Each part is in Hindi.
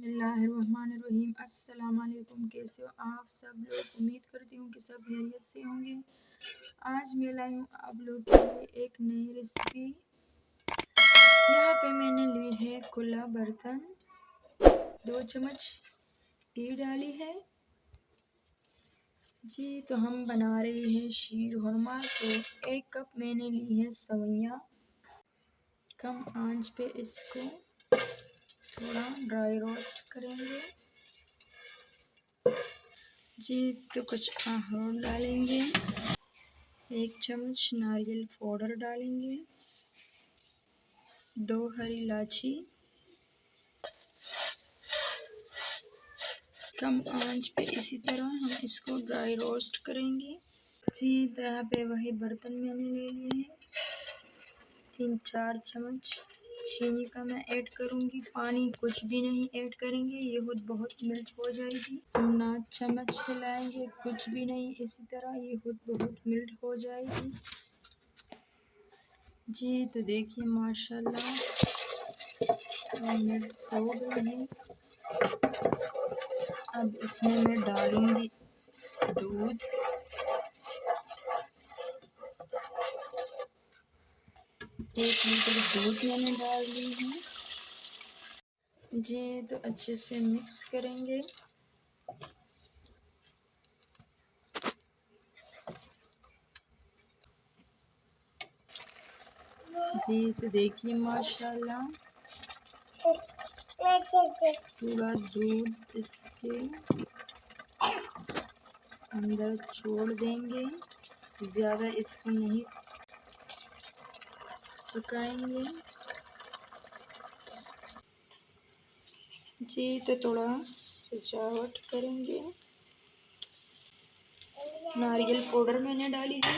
बिस्मिल्लाहिर्रहमानिर्रहीम। अस्सलाम वालेकुम। कैसे हो आप सब लोग? उम्मीद करती हूँ कि सब खैरियत से होंगे। आज मैं लाई हूँ आप लोग के लिए एक नई रेसिपी। यहाँ पे मैंने ली है खुला बर्तन, 2 चम्मच घी डाली है जी। तो हम बना रहे हैं शीर खुरमा। तो 1 कप मैंने ली है सवैयाँ। कम आंच पे इसको थोड़ा ड्राई रोस्ट करेंगे जी। तो कुछ अखरोट डालेंगे, 1 चम्मच नारियल पाउडर डालेंगे, 2 हरी इलायची। कम आंच पे इसी तरह हम इसको ड्राई रोस्ट करेंगे जी। यहाँ पे वही बर्तन मैंने ले लिए हैं। 3-4 चम्मच चीनी का मैं ऐड करूँगी। पानी कुछ भी नहीं ऐड करेंगे, ये खुद बहुत मेल्ट हो जाएगी। 9 चम्मच हिलाएंगे, कुछ भी नहीं, इसी तरह ये खुद बहुत मेल्ट हो जाएगी जी। तो देखिए माशाल्लाह मेल्ट हो गई है। अब इसमें मैं डालूंगी दूध। 1 लीटर दूध मैंने डाल दी है जी। तो अच्छे से मिक्स करेंगे जी। तो देखिए माशाल्लाह पूरा दूध इसके अंदर छोड़ देंगे, ज़्यादा इसको नहीं पकाएंगे जी। तो थोड़ा सजावट करेंगे। नारियल पाउडर मैंने डाली है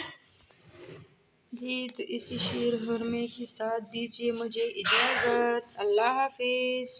जी। तो इसी शीर खुरमे के साथ दीजिए मुझे इजाज़त। अल्लाह हाफिज़।